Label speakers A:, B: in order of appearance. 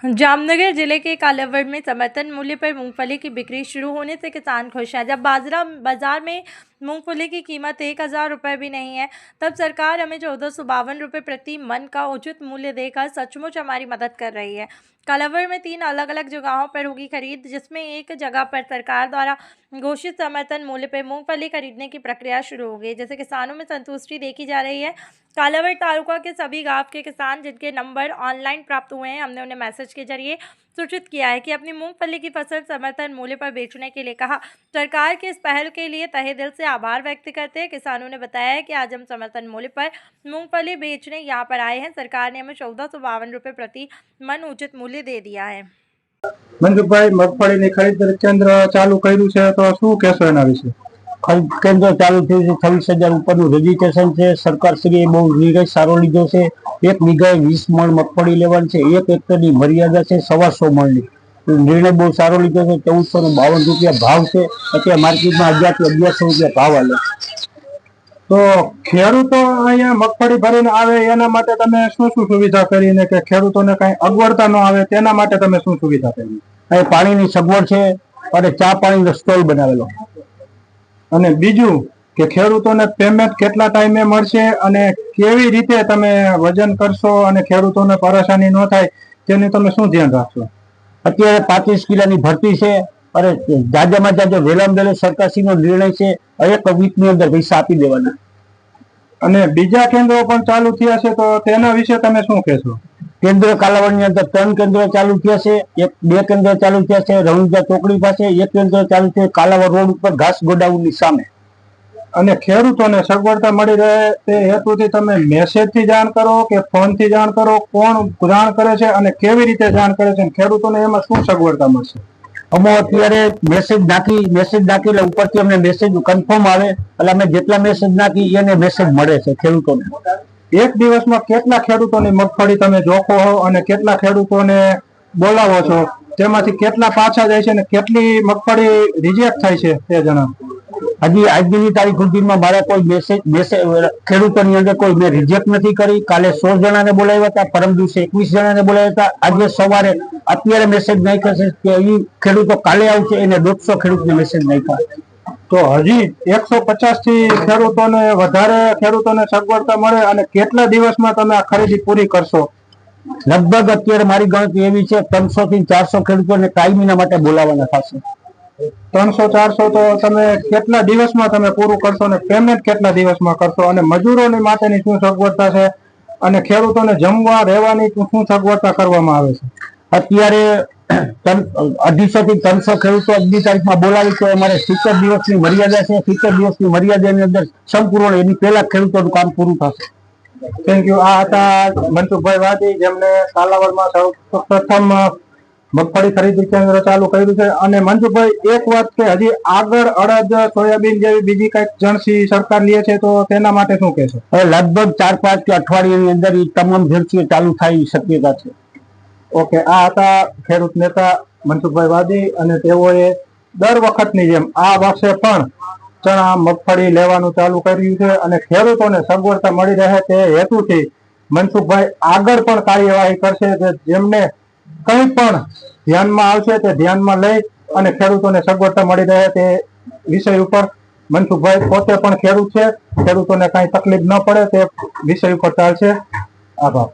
A: जामनगर जिले के कालावड़ में समर्थन मूल्य पर मूंगफली की बिक्री शुरू होने से किसान खुश हैं। जब बाजार में मूंगफली की कीमत 1,000 रुपये भी नहीं है, तब सरकार हमें 1452 रुपये प्रति मन का उचित मूल्य देकर सचमुच हमारी मदद कर रही है। कालावड़ में 3 अलग अलग जगहों पर होगी खरीद, जिसमें एक जगह पर सरकार द्वारा घोषित समर्थन मूल्य पर मूंगफली खरीदने की प्रक्रिया शुरू हो गई, जिससे किसानों में संतुष्टि देखी जा रही है। कालावड़ तालुका के सभी गांव के किसान जिनके नंबर ऑनलाइन प्राप्त हुए हैं, हमने उन्हें मैसेज के जरिए सूचित किया है कि अपनी मूंगफली की फसल समर्थन मूल्य पर बेचने के लिए कहा। सरकार के इस पहल के लिए तहे दिल से आभार व्यक्त करते हैं। किसानों ने बताया है कि आज हम समर्थन मूल्य पर मूंगफली बेचने यहाँ पर आए हैं। सरकार ने हमें 1452 रुपये प्रति मन उचित मूल्य दे दिया है।
B: મંજુભાઈ, મગફળીની ખરીદ કેન્દ્ર ચાલુ કર્યું છે તો શું કહેશો એના વિશે?
C: ખરીદ કેન્દ્ર ચાલુ થયું છે, 26,000 ઉપરનું રજીસ્ટ્રેશન છે। સરકારશ્રીએ બહુ નિર્ણય સારો લીધો છે। 1 વીઘાએ 20 મણ મગફળી લેવાની છે। 1 હેક્ટરની મર્યાદા છે 125 મણની। નિર્ણય બહુ સારો લીધો છે। 1452 રૂપિયા ભાવ છે। અત્યારે માર્કેટમાં 1000 થી 1100 રૂપિયા ભાવ હાલે।
B: તો ખેડૂતો અહીંયા મગફળી ભરીને આવે એના માટે તમે શું શું સુવિધા કરીને કે ખેડૂતોને કઈ અગવડતા ન આવે તેના માટે તમે શું સુવિધા કરી?
C: અહીં પાણીની સગવડ છે અને ચા પાણીનો સ્ટોલ બનાવેલો।
B: અને બીજું કે ખેડૂતોને પેમેન્ટ કેટલા ટાઈમે મળશે અને કેવી રીતે તમે વજન કરશો અને ખેડૂતોને પરેશાની ન થાય તેની તમે શું ધ્યાન રાખશો?
C: અત્યારે 35 કિલોની ભરતી છે અને જાજામાં જાજો વહેલામાં વહેલો સરકારશ્રીનો નિર્ણય છે 1 વીકની અંદર પૈસા આપી દેવાના।
B: અને બીજા કેન્દ્રો પણ ચાલુ થયા છે તો તેના વિશે તમે શું કહેશો?
C: કેન્દ્ર કાલાવડની અંદર 3 કેન્દ્રો ચાલુ થયા છે। 2 કેન્દ્ર ચાલુ થયા છે રણુજા ચોકડી પાસે, 1 કેન્દ્ર ચાલુ છે કાલાવડ રોડ ઉપર ઘાસ ગોડાઉનની સામે।
B: અને ખેડૂતોને સગવડતા મળી રહે તે હેતુથી તમે મેસેજથી જાણ કરો કે ફોનથી જાણ કરો? કોણ જાણ કરે છે અને કેવી રીતે જાણ કરે છે? ખેડૂતોને એમાં શું સગવડતા મળશે?
C: અમે અત્યારે મેસેજ નાખી એટલે ઉપરથી અમને મેસેજ કન્ફર્મ આવે એટલે અમે જેટલા મેસેજ નાખી એને મેસેજ મળે છે ખેડૂતોને।
B: એક દિવસમાં કેટલા ખેડૂતોની મગફળી તમે જોખો છો અને કેટલા ખેડૂતોને બોલાવો છો? તેમાંથી કેટલા પાછા જાય છે અને કેટલી મગફળી રિજેક્ટ થાય છે તે જણાવો।
C: હજી આજની તારીખ સુધીમાં મારા કોઈ મેસેજ ખેડૂતોની અંદર કોઈ મેં રિજેક્ટ નથી કરી। કાલે 100 જણાને બોલાવ્યા હતા, પરમ દિવસે 21 જણાને બોલાવ્યા હતા। આજે સવારે અત્યારે મેસેજ નાખ્યા છે કે એ ખેડૂતો કાલે આવશે, એને 150 ખેડૂતને મેસેજ નાખ્યા।
B: તો હજી 150 થી ખેડૂતોને વધારે ખેડૂતોને સગવડતા મળે અને કેટલા દિવસમાં તમે આ ખરીદી પૂરી કરશો?
C: લગભગ અત્યારે મારી ગણતરી એવી છે 300 થી 400 ખેડૂતોને કાયમીના માટે બોલાવવાના થશે।
B: 300-400 તો તમે કેટલા દિવસમાં તમે પૂરું કરશો અને પેમેન્ટ કેટલા દિવસમાં કરશો? અને મજૂરોની માટેની શું સગવડતા છે અને ખેડૂતોને જમવા રહેવાની શું સગવડતા કરવામાં આવે છે?
C: અત્યારે 250 થી 300 ખેડૂતો આજની તારીખમાં બોલાવી તો અમારે 70 દિવસની મર્યાદા છે। 70 દિવસની મર્યાદાની અંદર સંપૂર્ણ એની પહેલા ખેડૂતોનું કામ પૂરું થશે।
B: Thank you. આ હતા મનસુખભાઈ વાદી, જેમને કાલાવડમાં સૌપ્રથમ મગફળી ખરીદી કેન્દ્ર ચાલુ કર્યું છે। અને મનસુખભાઈ, એક વાત કે હજી આગળ અડદ, સોયાબીન જેવી બીજી કઈક જણસી સરકાર લે છે તો તેના માટે શું કહેશો?
C: લગભગ 4-5 કે અઠવાડિયાની અંદર એ તમામ જણસીઓ ચાલુ થાય શક્યતા છે।
B: ઓકે, આ હતા ખેડૂત નેતા મનસુખભાઈ વાદી અને તેઓએ દર વખતની જેમ આ વર્ષે પણ ચણા મગફળી લેવાનું ચાલુ કર્યું છે અને ખેડૂતોને સગવડતા મળી રહે તે હેતુથી મનસુખભાઈ આગળ પણ કાર્યવાહી કરશે કે જેમને કંઈ પણ ધ્યાનમાં આવશે તે ધ્યાનમાં લઈ અને ખેડૂતોને સગવડતા મળી રહે તે વિષય ઉપર મનસુખભાઈ પોતે પણ ખેડૂત છે, ખેડૂતોને કાંઈ તકલીફ ન પડે તે વિષય ઉપર ચાલશે। આભાર।